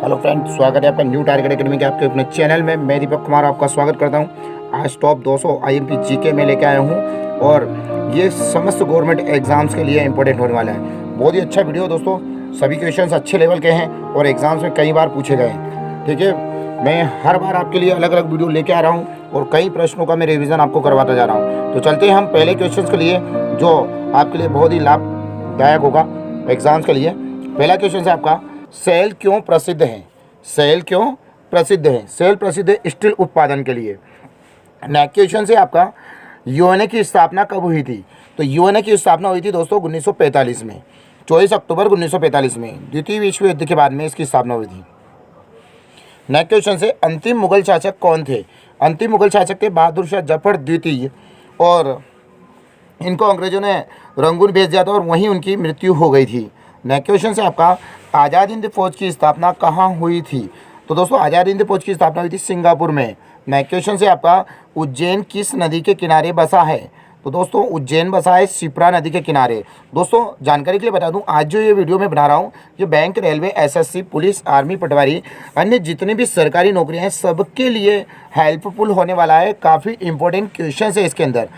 Hello friend, स्वागत है आपका न्यू टारगेट एकेडमी के आपके अपने चैनल में। मैं दीपक कुमार आपका स्वागत करता हूं। आज टॉप 200 आईएमपी जीके में लेके आया हूं और ये समस्त गवर्नमेंट एग्जाम्स के लिए इंपॉर्टेंट होने वाला है। बहुत ही अच्छा वीडियो दोस्तों, सभी क्वेश्चंस अच्छे लेवल के हैं और एग्जाम्स में कई बार पूछे गए हैं। ठीक है, मैं हर बार आपके लिए अलग अलग वीडियो लेके आ रहा हूँ और कई प्रश्नों का मैं रिविज़न आपको करवाता जा रहा हूँ। तो चलते हैं हम पहले क्वेश्चन के लिए, जो आपके लिए बहुत ही लाभदायक होगा एग्जाम्स के लिए। पहला क्वेश्चन है आपका, सेल क्यों प्रसिद्ध है? सेल क्यों प्रसिद्ध है? सेल प्रसिद्ध है स्टील उत्पादन के लिए। नेक्स्ट क्वेश्चन से आपका, यूएनए की स्थापना कब हुई थी? तो यूएनए की स्थापना हुई थी दोस्तों 1945 में, 24 अक्टूबर 1945 में। द्वितीय विश्व युद्ध के बाद में इसकी स्थापना हुई थी। नेक्स्ट क्वेश्चन से, अंतिम मुगल शासक कौन थे? अंतिम मुगल शासक थे बहादुर शाह जफर द्वितीय, और इनको अंग्रेजों ने रंगून भेज दिया था और वहीं उनकी मृत्यु हो गई थी। नेक्स्ट क्वेश्चन से आपका, आज़ाद हिंद फौज की स्थापना कहाँ हुई थी? तो दोस्तों आज़ाद हिंद फौज की स्थापना हुई थी सिंगापुर में। नेक्स्ट क्वेश्चन से आपका, उज्जैन किस नदी के किनारे बसा है? तो दोस्तों उज्जैन बसा है शिप्रा नदी के किनारे। दोस्तों जानकारी के लिए बता दूं, आज जो ये वीडियो मैं बना रहा हूँ, ये bank, railway, SSC, police, army, पटवारी, अन्य जितनी भी सरकारी नौकरियाँ हैं सबके लिए हेल्पफुल होने वाला है। काफ़ी इंपॉर्टेंट क्वेश्चन है इसके अंदर।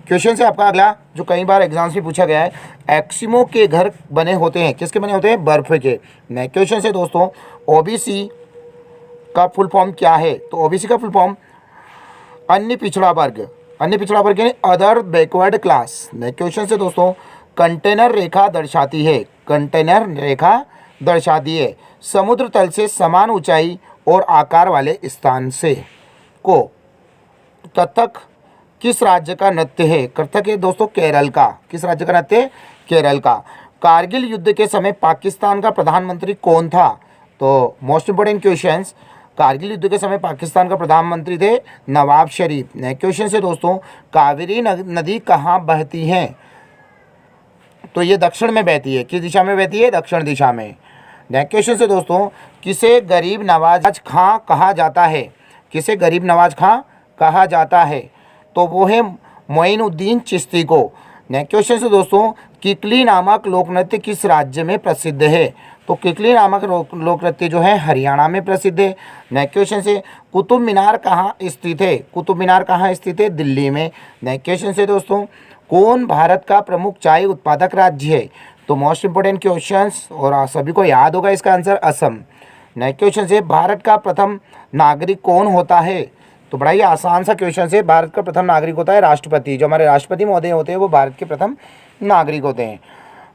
क्वेश्चन से आपका अगला, जो कई बार एग्जाम्स में पूछा गया है, एक्सिमो के घर बने होते हैं, किसके बने होते हैं? बर्फ के। नेक्स्ट क्वेश्चन से दोस्तों, ओबीसी का फुल फॉर्म क्या है? तो ओबीसी का फुल फॉर्म अन्य पिछड़ा वर्ग, अन्य पिछड़ा वर्ग यानी other backward class. Next question से दोस्तों, कंटेनर रेखा दर्शाती है, कंटेनर रेखा दर्शाती है समुद्र तल से समान ऊंचाई और आकार वाले स्थान से को। कथक किस राज्य का नृत्य है? कथक है दोस्तों केरल का। किस राज्य का नृत्य? केरल का। कारगिल युद्ध के समय पाकिस्तान का प्रधानमंत्री कौन था? तो मोस्ट इंपोर्टेंट क्वेश्चंस, कारगिल युद्ध के समय पाकिस्तान का प्रधानमंत्री थे नवाब शरीफ। नेक्स्ट क्वेश्चन से दोस्तों, कावेरी नदी कहाँ बहती है? तो ये दक्षिण में बहती है। किस दिशा में बहती है? दक्षिण दिशा में। नेक्स्ट क्वेश्चन से दोस्तों, किसे गरीब नवाज खां कहा जाता है? किसे गरीब नवाज खां कहा जाता है? तो वो है मोइनुद्दीन चिश्ती को। नेक्स्ट क्वेश्चन से दोस्तों, किकली नामक लोकनृत्य किस राज्य में प्रसिद्ध है? तो किकली नामक लोकनृत्य जो है हरियाणा में प्रसिद्ध है। नेक्स्ट क्वेश्चन से, कुतुब मीनार कहाँ स्थित है? कुतुब मीनार कहाँ स्थित है? दिल्ली में। नेक्स्ट क्वेश्चन से दोस्तों, कौन भारत का प्रमुख चाय उत्पादक राज्य है? तो मोस्ट इंपोर्टेंट क्वेश्चंस और सभी को याद होगा इसका आंसर, असम। नेक्स्ट क्वेश्चन से, भारत का प्रथम नागरिक कौन होता है? तो बड़ा ही आसान सा क्वेश्चन है। भारत का प्रथम नागरिक होता है राष्ट्रपति। जो हमारे राष्ट्रपति महोदय होते हैं वो भारत के प्रथम नागरिक होते हैं।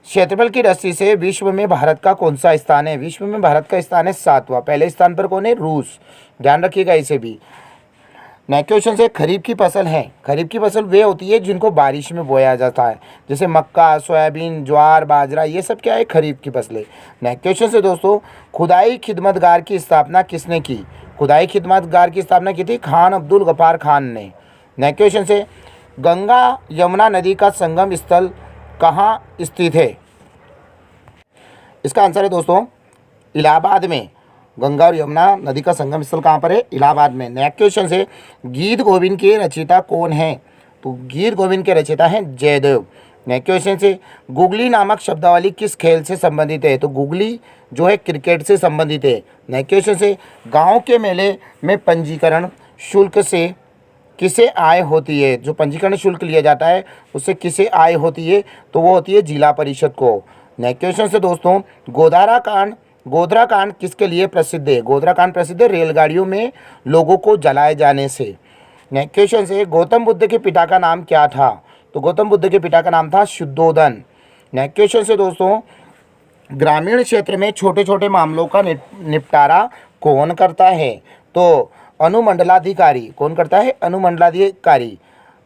क्षेत्रफल की दृष्टि से विश्व में भारत का कौन सा स्थान है? विश्व में भारत का स्थान है 7वां। पहले स्थान पर कौन है? रूस। ध्यान रखिएगा इसे भी। नेक्स्ट क्वेश्चन से, खरीफ की फसल है। खरीफ की फसल वे होती है जिनको बारिश में बोया जाता है, जैसे मक्का, सोयाबीन, ज्वार, बाजरा, ये सब क्या है? खरीफ की फसलें। नेक्स्ट क्वेश्चन से दोस्तों, खुदाई खिदमतगार की स्थापना किसने की? खुदाई खिदमतगार की स्थापना की थी खान अब्दुल गफ्फार खान ने। नेक्स्ट क्वेश्चन से, गंगा यमुना नदी का संगम स्थल कहाँ स्थित है? इसका आंसर है दोस्तों इलाहाबाद में। गंगा और यमुना नदी का संगम स्थल कहाँ पर है? इलाहाबाद में। नेक्स्ट क्वेश्चन से, गीत गोविंद के रचयिता कौन है? तो गीत गोविंद के रचयिता हैं जयदेव। नेक्स्ट क्वेश्चन से, गुगली नामक शब्दावली किस खेल से संबंधित है? तो गुगली जो है क्रिकेट से संबंधित है। नेक्स्ट क्वेश्चन से, गांव के मेले में पंजीकरण शुल्क से किसे आय होती है? जो पंजीकरण शुल्क लिया जाता है उससे किसे आय होती है? तो वो होती है जिला परिषद को। नेक्स्ट क्वेश्चन से दोस्तों, गोधरा कांड किसके लिए प्रसिद्ध है? गोधरा कांड प्रसिद्ध है रेलगाड़ियों में लोगों को जलाए जाने से। नेक्स्ट क्वेश्चन से, गौतम बुद्ध के पिता का नाम क्या था? तो गौतम बुद्ध के पिता का नाम था शुद्धोधन। नेक्स्ट क्वेश्चन से दोस्तों, ग्रामीण क्षेत्र में छोटे छोटे मामलों का निपटारा कौन करता है? तो अनुमंडलाधिकारी। कौन करता है? अनुमंडलाधिकारी।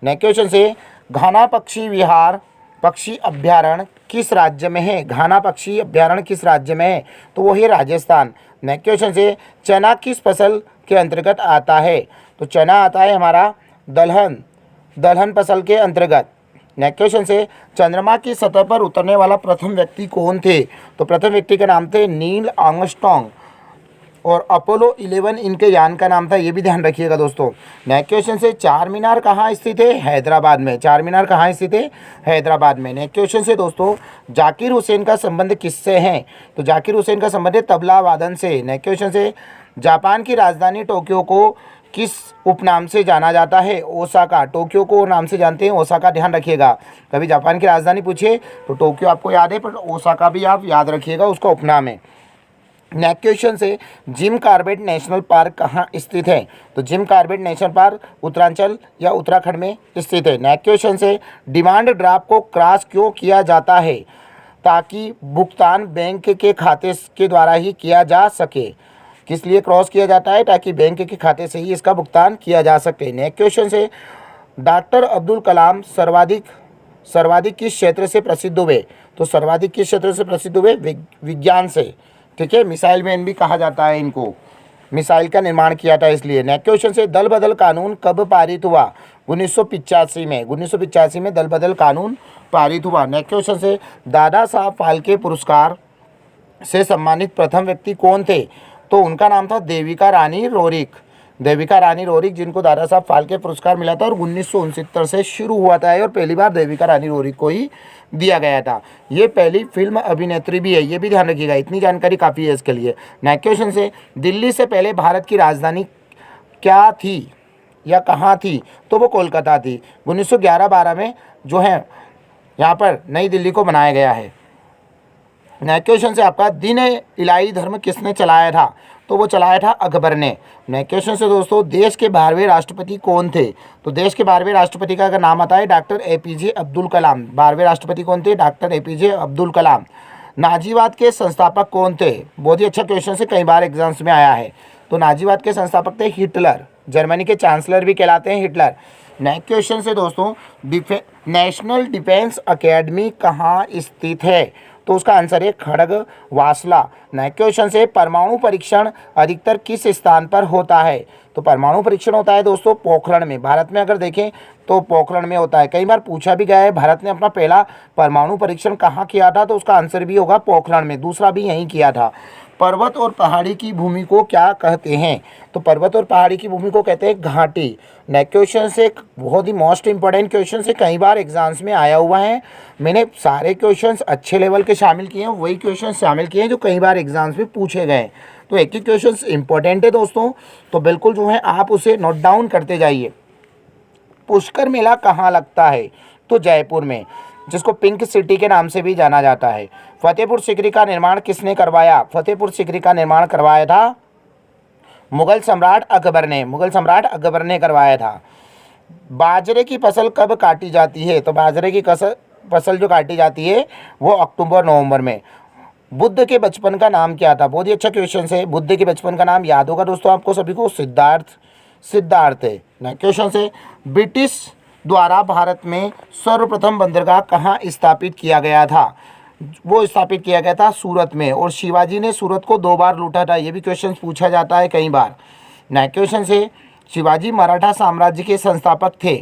नेक्स्ट क्वेश्चन से, घाना पक्षी विहार पक्षी अभ्यारण्य किस राज्य में है? घाना पक्षी अभ्यारण्य किस राज्य में है? तो वो है राजस्थान। नेक्स्ट क्वेश्चन से, चना किस फसल के अंतर्गत आता है? तो चना आता है हमारा दलहन फसल के अंतर्गत। नेक्स्ट क्वेश्चन से, चंद्रमा की सतह पर उतरने वाला प्रथम व्यक्ति कौन थे? तो प्रथम व्यक्ति का नाम थे नील आर्मस्ट्रॉन्ग। और अपोलो 11 इनके यान का नाम था, ये भी ध्यान रखिएगा दोस्तों। नेक्स्ट क्वेश्चन से चार मीनार कहाँ स्थित है? हैदराबाद में। चार मीनार कहाँ स्थित है? हैदराबाद में। नेक्स्ट क्वेश्चन से दोस्तों जाकिर हुसैन का संबंध किससे है? तो जाकिर हुसैन का संबंध है तबला वादन से। नेक्स्ट क्वेश्चन से जापान की राजधानी टोक्यो को किस उपनाम से जाना जाता है? ओसाका। टोक्यो को नाम से जानते हैं ओसाका, ध्यान रखिएगा। कभी जापान की राजधानी पूछे तो टोक्यो आपको याद है, पर ओसाका भी आप याद रखिएगा, उसका उपनाम है। नेक्स्ट क्वेश्चन से जिम कॉर्बेट नेशनल पार्क कहाँ स्थित है? तो Jim Corbett national park Uttaranchal या उत्तराखंड में स्थित है। नेक्स्ट क्वेश्चन से डिमांड ड्राफ्ट को क्रॉस क्यों किया जाता है? ताकि भुगतान बैंक के खाते के द्वारा ही किया जा सके। किस लिए क्रॉस किया जाता है? ताकि बैंक के खाते से ही इसका भुगतान किया जा सके। नेक्स्ट क्वेश्चन से डॉक्टर अब्दुल कलाम सर्वाधिक किस क्षेत्र से प्रसिद्ध हुए? तो सर्वाधिक किस क्षेत्र से प्रसिद्ध हुए? विज्ञान से। ठीक है, मिसाइल मैन भी कहा जाता है इनको, मिसाइल का निर्माण किया था इसलिए। नेक्स्ट क्वेश्चन से दल बदल कानून कब पारित हुआ? 1985 में। 1985 में दल बदल कानून पारित हुआ। नेक्स्ट क्वेश्चन से दादा साहब फाल्के पुरस्कार से सम्मानित प्रथम व्यक्ति कौन थे? तो उनका नाम था देविका रानी रोरिक। देविका रानी रोरिक, जिनको दादा साहब फाल्के पुरस्कार मिला था और 1969 से शुरू हुआ था और पहली बार देविका रानी रोरिक को ही दिया गया था। ये पहली फिल्म अभिनेत्री भी है, ये भी ध्यान रखिएगा, इतनी जानकारी काफ़ी है इसके लिए। नेक्स्ट क्वेश्चन से दिल्ली से पहले भारत की राजधानी क्या थी या कहाँ थी? तो वो कोलकाता थी। 1911-12 में जो है यहाँ पर नई दिल्ली को बनाया गया है। नेक्स्ट क्वेश्चन से आपका दिन इलाही धर्म किसने चलाया था? तो वो चलाया था अकबर ने। नेक्स्ट क्वेश्चन से दोस्तों देश के 12वें राष्ट्रपति कौन थे? तो देश के 12वें राष्ट्रपति का अगर नाम आता है डॉक्टर एपीजे अब्दुल कलाम। 12वें राष्ट्रपति कौन थे? Doctor APJ Abdul Kalam. नाजीवाद के संस्थापक कौन थे? बहुत ही अच्छा क्वेश्चन से कई बार एग्जाम्स में आया है। तो नाजीवाद के संस्थापक थे हिटलर, जर्मनी के चांसलर भी कहलाते हैं हिटलर। नेक्स्ट क्वेश्चन से दोस्तों नेशनल डिफेंस अकेडमी कहाँ स्थित है? तो उसका आंसर है खड़गवासला। नेक्स्ट क्वेश्चन से परमाणु परीक्षण अधिकतर किस स्थान पर होता है? तो परमाणु परीक्षण होता है दोस्तों पोखरण में। भारत में अगर देखें तो पोखरण में होता है। कई बार पूछा भी गया है भारत ने अपना पहला परमाणु परीक्षण कहाँ किया था? तो उसका आंसर भी होगा पोखरण में, दूसरा भी यहीं किया था। पर्वत और पहाड़ी की भूमि को क्या कहते हैं? तो पर्वत और पहाड़ी की भूमि को कहते हैं घाटी। नेक्स्ट क्वेश्चन से बहुत ही मोस्ट इंपॉर्टेंट क्वेश्चन से कई बार एग्जाम्स में आया हुआ है। मैंने सारे क्वेश्चंस अच्छे लेवल के शामिल किए हैं, वही क्वेश्चन शामिल किए हैं जो कई बार एग्जाम्स में पूछे गए। तो एक ही क्वेश्चन इंपॉर्टेंट है दोस्तों, तो बिल्कुल जो है आप उसे नोट डाउन करते जाइए। पुष्कर मेला कहाँ लगता है? तो जयपुर में, जिसको पिंक सिटी के नाम से भी जाना जाता है। फतेहपुर सीकरी का निर्माण किसने करवाया? फतेहपुर सीकरी का निर्माण करवाया था मुगल सम्राट अकबर ने। मुगल सम्राट अकबर ने करवाया था। बाजरे की फसल कब काटी जाती है? तो बाजरे की फसल जो काटी जाती है वो अक्टूबर-नवंबर में। बुद्ध के बचपन का नाम क्या था? बहुत ही अच्छा क्वेश्चन है। बुद्ध के बचपन का नाम याद होगा दोस्तों आपको सभी को, सिद्धार्थ है। नेक्स्ट क्वेश्चन से ब्रिटिश द्वारा भारत में सर्वप्रथम बंदरगाह कहाँ स्थापित किया गया था? वो स्थापित किया गया था सूरत में। और शिवाजी ने सूरत को 2 बार लूटा था, ये भी क्वेश्चन पूछा जाता है कई बार। नेक्स्ट क्वेश्चन से शिवाजी मराठा साम्राज्य के संस्थापक थे।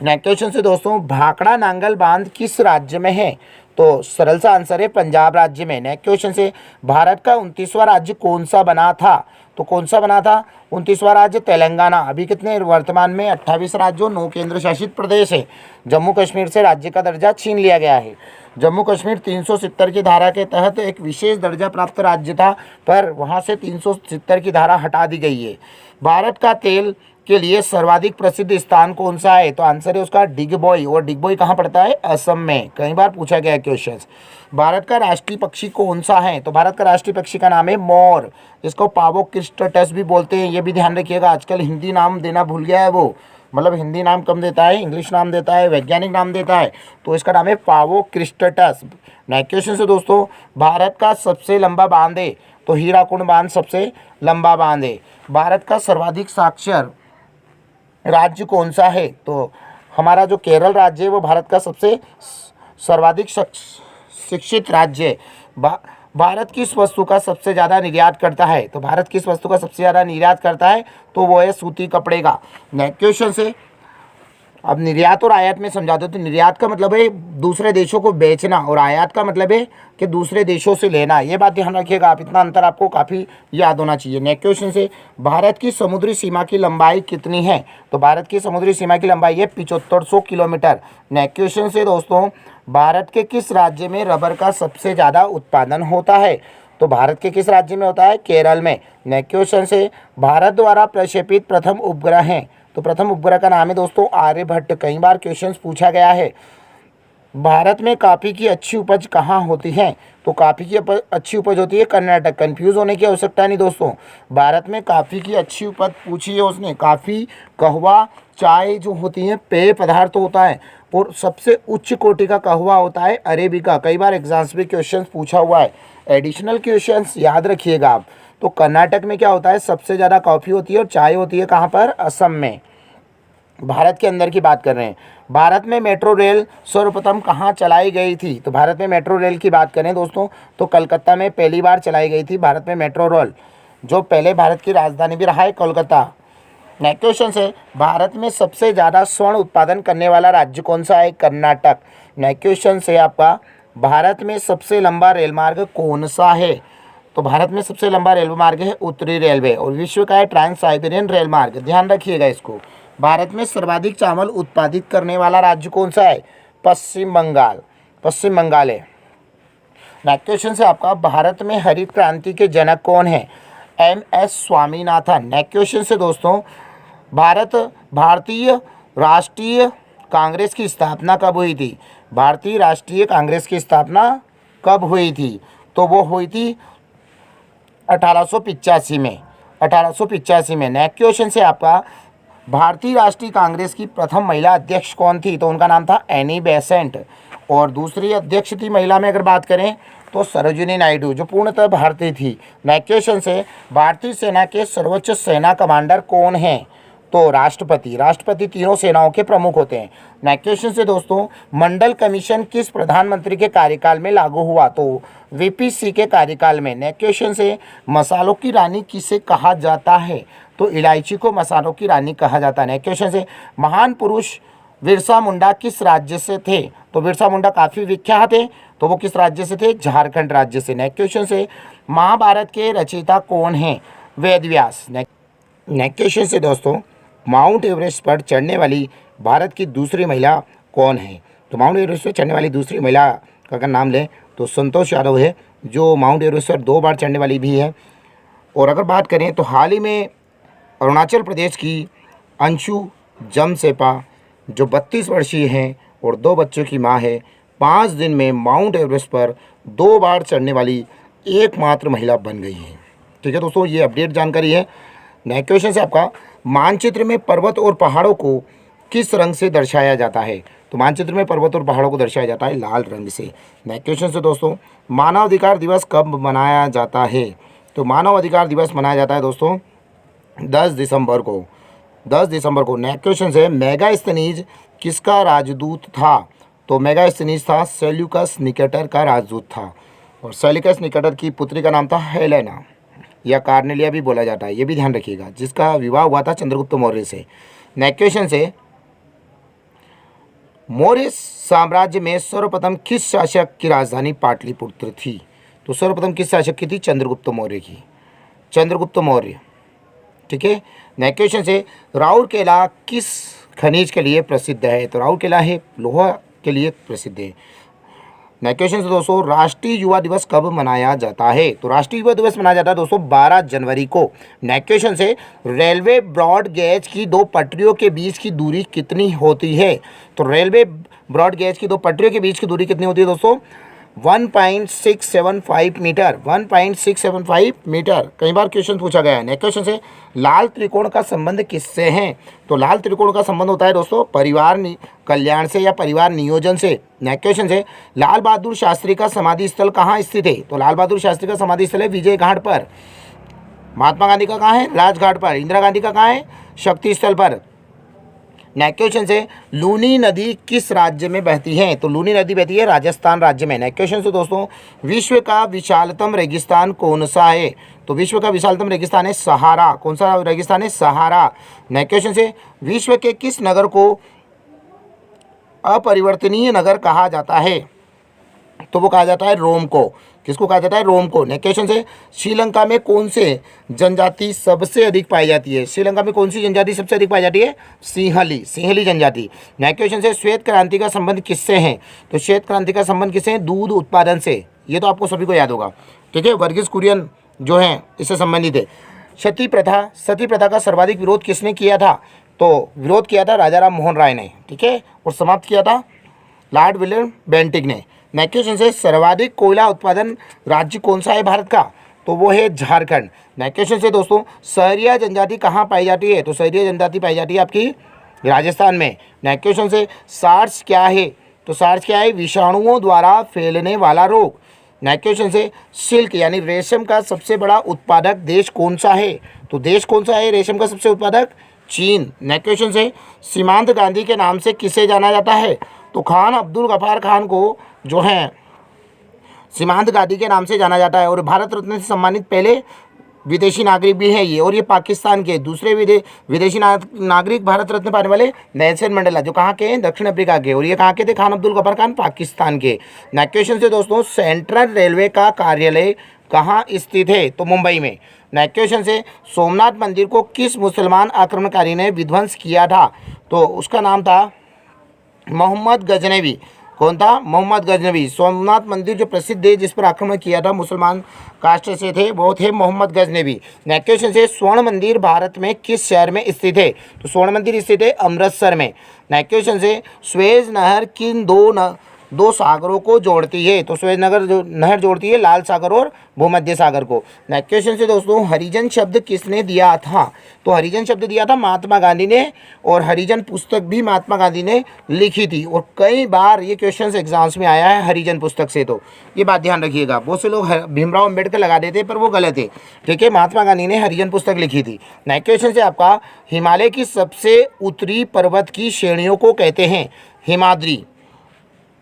नेक्स्ट क्वेश्चन से दोस्तों भाखड़ा नांगल बांध किस राज्य में है? तो सरल सा आंसर है पंजाब राज्य में। नेक्स्ट क्वेश्चन से भारत का 29वां राज्य कौन सा बना था? तो कौन सा बना था? 29वां राज्य तेलंगाना। अभी कितने वर्तमान में 28 राज्यों 9 केंद्र शासित प्रदेश है। जम्मू कश्मीर से राज्य का दर्जा छीन लिया गया है। जम्मू कश्मीर 370 की धारा के तहत एक विशेष दर्जा प्राप्त राज्य था, पर वहाँ से 370 की धारा हटा दी गई है। भारत का तेल के लिए सर्वाधिक प्रसिद्ध स्थान कौन सा है? तो आंसर है उसका डिगबोई। और डिगबोई कहाँ पड़ता है? असम में। कई बार पूछा गया है क्वेश्चन। भारत का राष्ट्रीय पक्षी कौन सा है? तो भारत का राष्ट्रीय पक्षी का नाम है मोर, जिसको पावो क्रिस्टस भी बोलते हैं। ये भी ध्यान रखिएगा, आजकल हिंदी नाम देना भूल गया है वो, मतलब हिंदी नाम कम देता है, इंग्लिश नाम देता है, वैज्ञानिक नाम देता है। तो इसका नाम है पावो क्रिस्टस। नेक्स्ट क्वेश्चन से दोस्तों भारत का सबसे लंबा बांध है? तो हीराकुंड बांध सबसे लंबा बांध है। भारत का सर्वाधिक साक्षर राज्य कौन सा है? तो हमारा जो केरल राज्य है वो भारत का सबसे सर्वाधिक शिक्षित राज्य है। भारत किस वस्तु का सबसे ज़्यादा निर्यात करता है? तो भारत किस वस्तु का सबसे ज़्यादा निर्यात करता है? तो वो है सूती कपड़े का। नेक्स्ट क्वेश्चन से अब निर्यात और आयात में समझाते हो तो निर्यात का मतलब है दूसरे देशों को बेचना और आयात का मतलब है कि दूसरे देशों से लेना। ये बात ध्यान रखिएगा आप, इतना अंतर आपको काफ़ी याद होना चाहिए। नेक्स्ट क्वेश्चन से, भारत की समुद्री सीमा की लंबाई कितनी है? तो भारत की समुद्री सीमा की लंबाई है 7500 किलोमीटर। नेक्स्ट क्वेश्चन से दोस्तों, भारत के किस राज्य में रबर का सबसे ज़्यादा उत्पादन होता है? तो भारत के किस राज्य में होता है? केरल में। नेक्स्ट क्वेश्चन से, भारत द्वारा प्रक्षेपित प्रथम उपग्रह है? तो प्रथम उपग्रह का नाम है दोस्तों आर्यभट्ट। कई बार क्वेश्चन पूछा गया है। भारत में कॉफ़ी की अच्छी उपज कहाँ होती है? तो कॉफ़ी की अच्छी उपज होती है कर्नाटक। कंफ्यूज होने की आवश्यकता नहीं दोस्तों, भारत में कॉफ़ी की अच्छी उपज पूछी है उसने। कॉफ़ी, कहवा, चाय जो होती है पेय पदार्थ होता है, और सबसे उच्च कोटि का कहवा होता है अरेबिका। कई बार एग्जाम्स में क्वेश्चन पूछा हुआ है। एडिशनल क्वेश्चंस याद रखिएगा आप। तो कर्नाटक में क्या होता है? सबसे ज़्यादा कॉफ़ी होती है और चाय होती है कहाँ पर? असम में। भारत के अंदर की बात कर रहे हैं। भारत में मेट्रो रेल सर्वप्रथम कहाँ चलाई गई थी? तो भारत में मेट्रो रेल की बात करें दोस्तों तो कलकत्ता में पहली बार चलाई गई थी भारत में मेट्रो रेल, जो पहले भारत की राजधानी भी रहा है कोलकाता। नेक्स्ट क्वेश्चन है, भारत में सबसे ज़्यादा स्वर्ण उत्पादन करने वाला राज्य कौन सा है? कर्नाटक। नेक्स्ट क्वेश्चन है आपका, भारत में सबसे लंबा रेल मार्ग कौन सा है? तो भारत में सबसे लंबा रेलवे मार्ग है उत्तरी रेलवे, और विश्व का है ट्रांस साइबेरियन रेल मार्ग। ध्यान रखिएगा इसको। भारत में सर्वाधिक चावल उत्पादित करने वाला राज्य कौन सा है? पश्चिम बंगाल। पश्चिम बंगाल है। नेक्स्ट क्वेश्चन से आपका, भारत में हरित क्रांति के जनक कौन है? MS स्वामीनाथन। नेक्स्ट क्वेश्चन से दोस्तों, भारतीय राष्ट्रीय कांग्रेस की स्थापना कब हुई थी? भारतीय राष्ट्रीय कांग्रेस की स्थापना कब हुई थी? तो वो हुई थी 1885 में। 1885 में। नेक्स्ट क्वेश्चन से आपका, भारतीय राष्ट्रीय कांग्रेस की प्रथम महिला अध्यक्ष कौन थी? तो उनका नाम था एनी बेसेंट। और दूसरी अध्यक्ष थी महिला में अगर बात करें तो सरोजिनी नायडू, जो पूर्णतः भारतीय थी। नेक्स्ट क्वेश्चन से, भारतीय सेना के सर्वोच्च सेना कमांडर कौन हैं? तो राष्ट्रपति। राष्ट्रपति तीनों सेनाओं के प्रमुख होते हैं। नेक्स्ट क्वेश्चन से दोस्तों, मंडल कमीशन किस प्रधानमंत्री के कार्यकाल में लागू हुआ? तो VP के कार्यकाल में। नेक्स्ट क्वेश्चन से, मसालों की रानी किसे कहा जाता है? तो इलायची को मसालों की रानी कहा जाता है। नेक्स्ट क्वेश्चन से, महान पुरुष बिरसा मुंडा किस राज्य से थे? तो बिरसा मुंडा काफ़ी विख्यात है, तो वो किस राज्य से थे? झारखंड राज्य से। नेक्स्ट क्वेश्चन से, महाभारत के रचयिता कौन हैं? वेद व्यास। नेक्स्ट क्वेश्चन से दोस्तों, माउंट एवरेस्ट पर चढ़ने वाली भारत की दूसरी महिला कौन है? तो माउंट एवरेस्ट पर चढ़ने वाली दूसरी महिला का अगर नाम लें तो संतोष यादव है, जो माउंट एवरेस्ट पर 2 बार चढ़ने वाली भी है। और अगर बात करें तो हाल ही में अरुणाचल प्रदेश की अंशु जमसेपा, जो 32 वर्षीय हैं और 2 बच्चों की मां है, 5 दिन में माउंट एवरेस्ट पर 2 बार चढ़ने वाली एकमात्र महिला बन गई है। ठीक है दोस्तों, ये अपडेट जानकारी है। नेक्स्ट क्वेश्चन से आपका, मानचित्र में पर्वत और पहाड़ों को किस रंग से दर्शाया जाता है? तो मानचित्र में पर्वत और पहाड़ों को दर्शाया जाता है लाल रंग से। नेक्स्ट क्वेश्चन से दोस्तों, मानव अधिकार दिवस कब मनाया जाता है? तो मानव अधिकार दिवस मनाया जाता है दोस्तों 10 दिसंबर को। 10 दिसंबर को। नेक्स्ट क्वेश्चन है, मेगास्थनीज किसका राजदूत था? तो मेगास्थनीज था सेल्यूकस निकेटर का राजदूत था, और सेल्यूकस निकेटर की पुत्री का नाम था हेलेना, या कार्नेलिया भी बोला जाता है, ये भी ध्यान रखिएगा, जिसका विवाह हुआ था चंद्रगुप्त मौर्य से। नेक्स्ट क्वेश्चन से, मौर्य साम्राज्य में सर्वप्रथम किस शासक की राजधानी पाटलिपुत्र थी? तो सर्वप्रथम किस शासक की थी? चंद्रगुप्त मौर्य की। चंद्रगुप्त मौर्य। ठीक है। नेक्स्ट क्वेश्चन से, राउरकेला किस खनिज के लिए प्रसिद्ध है? तो राउरकेला है लोहा के लिए प्रसिद्ध है। नेक्स्ट क्वेश्चन से दोस्तों, राष्ट्रीय युवा दिवस कब मनाया जाता है? तो राष्ट्रीय युवा दिवस मनाया जाता है दोस्तों 12 जनवरी को। नेक्स्ट क्वेश्चन से, रेलवे ब्रॉड गेज की 2 पटरियों के बीच की दूरी कितनी होती है? तो रेलवे ब्रॉड गेज की 2 पटरियों के बीच की दूरी कितनी होती है दोस्तों? 1.675 मीटर। 1.675 मीटर। कई बार क्वेश्चन पूछा गया है। नेक्स्ट क्वेश्चन से, लाल त्रिकोण का संबंध किससे है? तो लाल त्रिकोण का संबंध होता है दोस्तों परिवार कल्याण से या परिवार नियोजन से। नेक्स्ट क्वेश्चन से, लाल बहादुर शास्त्री का समाधि स्थल कहाँ स्थित है? तो लाल बहादुर शास्त्री का समाधि स्थल है विजय घाट पर। महात्मा गांधी का कहाँ है? राजघाट पर। इंदिरा गांधी का कहाँ है? शक्ति स्थल पर। नेक्स्ट क्वेश्चन से, लूनी नदी किस राज्य में बहती है? तो लूनी नदी बहती है राजस्थान राज्य में। नेक्स्ट क्वेश्चन से दोस्तों, विश्व का विशालतम रेगिस्तान कौन सा है? तो विश्व का विशालतम रेगिस्तान है सहारा। कौन सा रेगिस्तान है? सहारा। नेक्स्ट क्वेश्चन से, विश्व के किस नगर को अपरिवर्तनीय नगर कहा जाता है? तो वो कहा जाता है रोम को। किसको कहा जाता है? रोम को। नेक्स्ट क्वेश्चन है, श्रीलंका में कौन से जनजाति सबसे अधिक पाई जाती है? श्रीलंका में कौन सी जनजाति सबसे अधिक पाई जाती है? सिंहली, सिंहली जनजाति। नेक्स्ट क्वेश्चन है, श्वेत क्रांति का संबंध किससे है? तो श्वेत क्रांति का संबंध किससे है? दूध उत्पादन से। ये तो आपको सभी को याद होगा, ठीक है। वर्गीस कुरियन जो है इससे संबंधित है। सती प्रथा, सती प्रथा का सर्वाधिक विरोध किसने किया था? तो विरोध किया था राजा राम मोहन राय ने, ठीक है, और समाप्त किया था लॉर्ड विलियम बेंटिक ने। नेक्स्ट क्वेश्चन से, सर्वाधिक कोयला उत्पादन राज्य कौन सा है भारत का? तो वो है झारखंड। नेक्स्ट क्वेश्चन से दोस्तों, सहरिया जनजाति कहाँ पाई जाती है? तो सहरिया जनजाति पाई जाती है आपकी राजस्थान में। नेक्स्ट क्वेश्चन से, सार्स क्या है? तो सार्स क्या है? विषाणुओं द्वारा फैलने वाला रोग। नेक्स्ट क्वेश्चन से, सिल्क यानी रेशम का सबसे बड़ा उत्पादक देश कौन सा है? तो देश कौन सा है रेशम का सबसे उत्पादक? चीन। नेक्स्ट क्वेश्चन से, सीमांत गांधी के नाम से किसे जाना जाता है? तो खान अब्दुल गफ्फार खान को जो है सीमांत गांधी के नाम से जाना जाता है, और भारत रत्न से सम्मानित पहले विदेशी नागरिक भी है ये, और ये पाकिस्तान के दूसरे विदेशी नागरिक भारत रत्न पाने वाले नेल्सन मंडेला, जो कहाँ के हैं? दक्षिण अफ्रीका के, और ये कहाँ के थे? खान अब्दुल गफ्फार खान पाकिस्तान के। नेक्स्ट क्वेश्चन से दोस्तों, सेंट्रल रेलवे का कार्यालय कहाँ स्थित है? तो मुंबई में। नेक्स्ट क्वेश्चन से, सोमनाथ मंदिर को किस मुसलमान आक्रमणकारी ने विध्वंस किया था? तो उसका नाम था मोहम्मद गजनवी। कौन था? मोहम्मद गजनवी। सोमनाथ मंदिर जो प्रसिद्ध है, जिस पर आक्रमण किया था मुसलमान कास्ट से थे, वो थे मोहम्मद गजनवी। नेक्स्ट क्वेश्चन से, स्वर्ण मंदिर भारत में किस शहर में स्थित है? तो स्वर्ण मंदिर स्थित है अमृतसर में। नेक्स्ट क्वेश्चन से, स्वेज नहर किन दो सागरों को जोड़ती है? तो स्वेज नहर जोड़ती है लाल सागर और भूमध्य सागर को। नेक्स्ट क्वेश्चन से दोस्तों, हरिजन शब्द किसने दिया था? तो हरिजन शब्द दिया था महात्मा गांधी ने, और हरिजन पुस्तक भी महात्मा गांधी ने लिखी थी, और कई बार ये क्वेश्चन एग्जाम्स में आया है हरिजन पुस्तक से, तो ये बात ध्यान रखिएगा। बहुत से लोग भीमराव अम्बेडकर लगा देते पर वो गलत है, ठीक है। महात्मा गांधी ने हरिजन पुस्तक लिखी थी। नेक्स्ट क्वेश्चन से आपका, हिमालय की सबसे उत्तरी पर्वत की श्रेणियों को कहते हैं? हिमाद्री।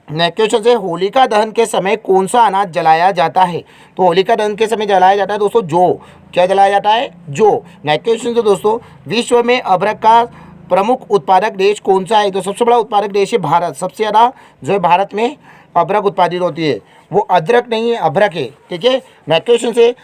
नेक्स्ट क्वेश्चन से, होलिका दहन के समय कौन सा अनाज जलाया जाता है? तो होलिका दहन के समय जलाया जाता है दोस्तों जौ। क्या जलाया जाता है? जौ। नेक्स्ट क्वेश्चन से दोस्तों, विश्व में अदरक का प्रमुख उत्पादक देश कौन सा है? तो सबसे बड़ा उत्पादक देश है भारत। सबसे ज़्यादा जो है भारत में अदरक उत्पादित होती है, वो अदरक नहीं है, अदरक है, ठीक है। नेक्स्ट क्वेश्चन से,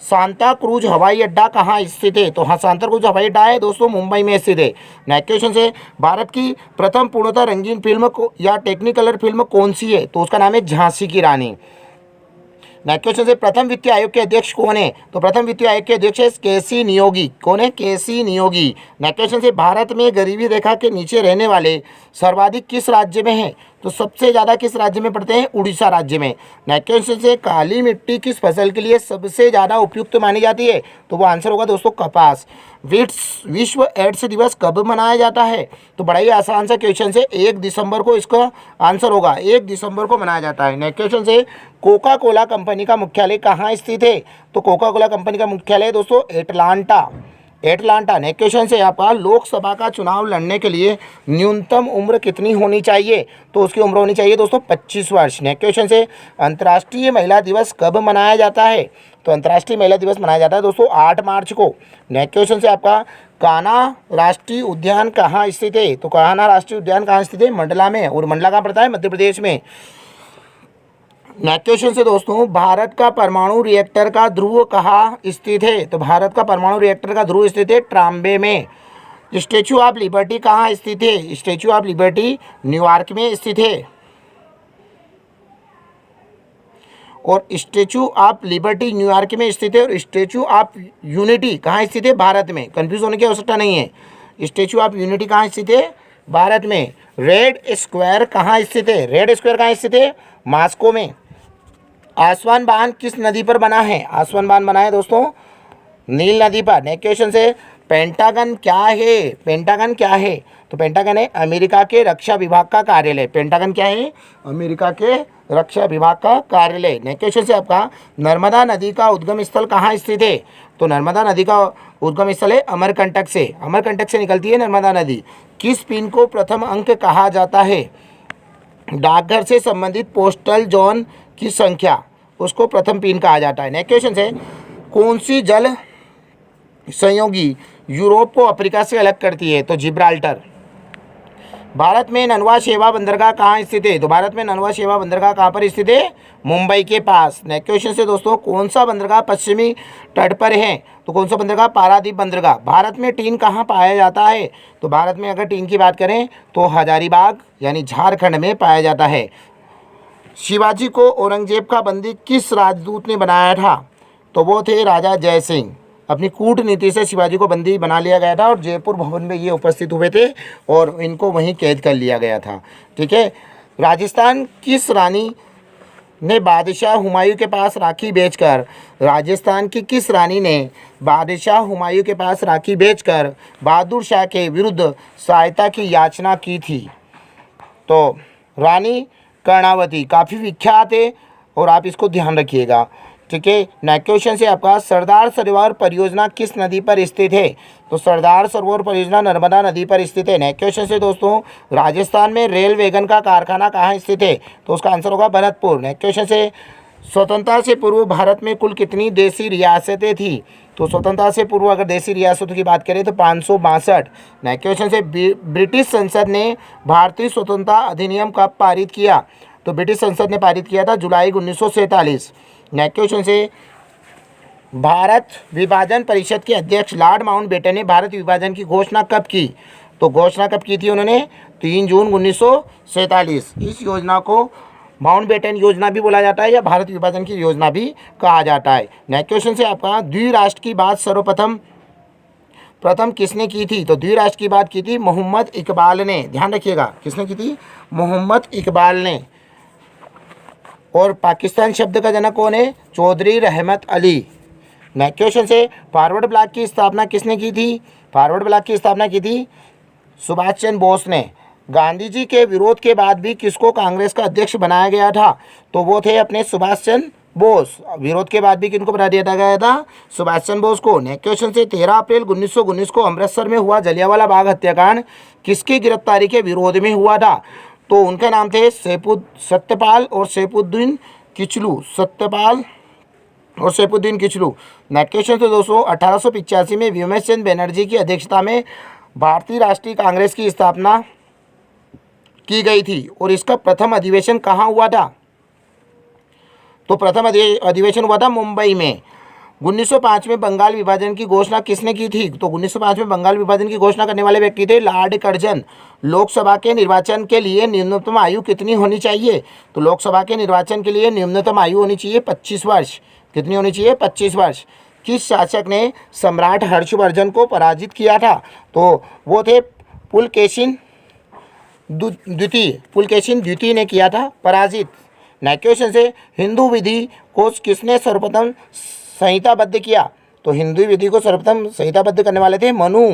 सांता क्रूज हवाई अड्डा कहाँ स्थित है? तो हाँ, सांता क्रूज हवाई अड्डा है दोस्तों मुंबई में स्थित है। नेक्स्ट क्वेश्चन से, भारत की प्रथम पूर्णतः रंगीन फिल्म को या टेक्निकलर फिल्म कौन सी है? तो उसका नाम है झांसी की रानी। नेक्स्ट क्वेश्चन से, प्रथम वित्तीय आयोग के अध्यक्ष कौन है? तो प्रथम वित्तीय आयोग के अध्यक्ष है केसी नियोगी। कौन है? केसी नियोगी। नेक्स्ट क्वेश्चन से, भारत में गरीबी रेखा के नीचे रहने वाले सर्वाधिक किस राज्य में है? तो सबसे ज़्यादा किस राज्य में पड़ते हैं? उड़ीसा राज्य में। नेक्स्ट क्वेश्चन से, काली मिट्टी किस फसल के लिए सबसे ज़्यादा उपयुक्त मानी जाती है? तो वो आंसर होगा दोस्तों कपास। विश्व एड्स दिवस कब मनाया जाता है? तो बड़ा ही आसान सा क्वेश्चन से 1 दिसंबर को इसका आंसर होगा, 1 दिसंबर को मनाया जाता है। नेक्स्ट क्वेश्चन से, कोका कोला कंपनी का मुख्यालय कहाँ स्थित है? तो कोका कोला कंपनी का मुख्यालय है दोस्तों एटलांटा। एटलांटा। नेक्स्ट क्वेश्चन से आपका, लोकसभा का चुनाव लड़ने के लिए न्यूनतम उम्र कितनी होनी चाहिए? तो उसकी उम्र होनी चाहिए दोस्तों 25 वर्ष। नेक्स्ट क्वेश्चन से, अंतर्राष्ट्रीय महिला दिवस कब मनाया जाता है? तो अंतर्राष्ट्रीय महिला दिवस मनाया जाता है दोस्तों 8 मार्च को। नेक्स्ट क्वेश्चन से आपका, कान्हा राष्ट्रीय उद्यान कहाँ स्थित है? तो कान्हा राष्ट्रीय उद्यान कहाँ स्थित है? मंडला में, और मंडला कहाँ पड़ता है? मध्य प्रदेश में। नेक्स्ट क्वेश्चन से दोस्तों, भारत का परमाणु रिएक्टर का ध्रुव कहाँ स्थित है? तो भारत का परमाणु रिएक्टर का ध्रुव स्थित है ट्राम्बे में। स्टैचू ऑफ लिबर्टी कहाँ स्थित है? स्टैचू ऑफ लिबर्टी न्यूयॉर्क में स्थित है। और स्टैचू ऑफ लिबर्टी न्यूयॉर्क में स्थित है, और स्टैचू ऑफ यूनिटी कहाँ स्थित है? भारत में। कंफ्यूज होने की आवश्यकता नहीं है। स्टैचू ऑफ यूनिटी कहाँ स्थित है? भारत में। रेड स्क्वायर कहाँ स्थित है? रेड स्क्वायर कहाँ स्थित है? मॉस्को में। आसवान बांध किस नदी पर बना है? आसवान बांध बना है दोस्तों नील नदी पर। नेक्स्ट क्वेश्चन से, पेंटागन क्या है? पेंटागन क्या है? तो पेंटागन है अमेरिका के रक्षा विभाग का कार्यालय। पेंटागन क्या है? अमेरिका के रक्षा विभाग का कार्यालय। नेक्स्ट क्वेश्चन से आपका, नर्मदा नदी का उद्गम स्थल कहाँ स्थित है? तो नर्मदा नदी का उद्गम स्थल है अमरकंटक से। अमरकंटक से निकलती है नर्मदा नदी। किस पिन को प्रथम अंक कहा जाता है? डाकघर से संबंधित पोस्टल जोन की संख्या, उसको प्रथम पिन कहा जाता है। नेक्स्ट क्वेश्चन है, कौन सी जल संयोगी यूरोप को अफ्रीका से अलग करती है? तो जिब्राल्टर। भारत में ननवा शेवा बंदरगाह कहाँ स्थित है? तो भारत में ननवा शेवा बंदरगाह कहाँ पर स्थित है? मुंबई के पास। नेक्स्ट क्वेश्चन से दोस्तों, कौन सा बंदरगाह पश्चिमी तट पर है? तो कौन सा बंदरगाह? पारादीप बंदरगाह। भारत में टीन कहाँ पाया जाता है? तो भारत में अगर टीन की बात करें तो हजारीबाग यानी झारखंड में पाया जाता है। शिवाजी को औरंगजेब का बंदी किस राजदूत ने बनाया था? तो वो थे राजा जय सिंह। अपनी कूटनीति से शिवाजी को बंदी बना लिया गया था और जयपुर भवन में ये उपस्थित हुए थे और इनको वहीं कैद कर लिया गया था। ठीक है। राजस्थान किस रानी ने बादशाह हुमायूं के पास राखी बेचकर राजस्थान की किस रानी ने बादशाह हुमायूं के पास राखी बेचकर बहादुर शाह के विरुद्ध सहायता की याचना की थी? तो रानी कर्णावती काफ़ी विख्यात है और आप इसको ध्यान रखिएगा। ठीक है। नेक्स्ट क्वेश्चन से आपका सरदार सरोवर परियोजना किस नदी पर स्थित है? तो सरदार सरोवर परियोजना नर्मदा नदी पर स्थित है। नेक्स्ट क्वेश्चन से दोस्तों, राजस्थान में रेल वैगन का कारखाना कहाँ स्थित है? तो उसका आंसर होगा भरतपुर। नेक्स्ट क्वेश्चन से, स्वतंत्रता से पूर्व भारत में कुल कितनी देशी रियासतें थी? तो स्वतंत्रता से पूर्व अगर देशी रियासतों की बात करें तो 562। नेक्स्ट क्वेश्चन से, ब्रिटिश संसद ने भारतीय स्वतंत्रता अधिनियम कब पारित किया? तो ब्रिटिश संसद ने पारित किया था जुलाई 1947। नेक्स्ट क्वेश्चन से, भारत विभाजन परिषद के अध्यक्ष लॉर्ड माउंटबेटन ने भारत विभाजन की घोषणा कब की? तो घोषणा कब की थी उन्होंने? 3 जून 1947। इस योजना को माउंटबेटन योजना भी बोला जाता है या भारत विभाजन की योजना भी कहा जाता है। नेक्स्ट क्वेश्चन से आपका, द्विराष्ट्र की बात प्रथम किसने की थी? तो द्विराष्ट्र की बात की थी मोहम्मद इकबाल ने। ध्यान रखिएगा, किसने की थी? मोहम्मद इकबाल ने। और पाकिस्तान शब्द का जनक कौन है? चौधरी रहमत अली। नेक्स्ट क्वेश्चन से, फॉरवर्ड ब्लॉक की स्थापना किसने की थी? फॉरवर्ड ब्लॉक की स्थापना की थी सुभाष चंद्र बोस ने। गांधी जी के विरोध के बाद भी किसको कांग्रेस का अध्यक्ष बनाया गया था? तो वो थे अपने सुभाष चंद्र बोस। विरोध के बाद भी किनको बना दिया गया था? सुभाष चंद्र बोस को। नेक्स्ट क्वेश्चन से, 13 अप्रैल 1919 को अमृतसर में हुआ जलियांवाला बाग हत्याकांड किसकी गिरफ्तारी के विरोध में हुआ था? तो उनके नाम थे सत्यपाल और सैफुद्दीन किचलू। सत्यपाल और सैफुद्दीन किचलू। नेक्स्ट क्वेश्चन तो दोस्तों, 1885 में व्योमेश चंद्र बनर्जी की अध्यक्षता में भारतीय राष्ट्रीय कांग्रेस की स्थापना की गई थी और इसका प्रथम अधिवेशन कहाँ हुआ था? तो प्रथम अधिवेशन हुआ था मुंबई में। 1905 में बंगाल विभाजन की घोषणा किसने की थी? तो 1905 में बंगाल विभाजन की घोषणा करने वाले व्यक्ति थे लॉर्ड कर्जन। लोकसभा के निर्वाचन के लिए न्यूनतम आयु कितनी होनी चाहिए? तो लोकसभा के निर्वाचन के लिए न्यूनतम आयु होनी चाहिए 25 वर्ष। कितनी होनी चाहिए? 25 वर्ष। किस शासक ने सम्राट हर्षवर्धन को पराजित किया था? तो वो थे पुलकेशिन द्वितीय ने किया था पराजित। नेक्स्ट क्वेश्चन से, हिंदू विधि को किसने सर्वप्रथम संहिताबद्ध किया? तो हिंदू विधि को सर्वप्रथम संहिताबद्ध करने वाले थे मनु।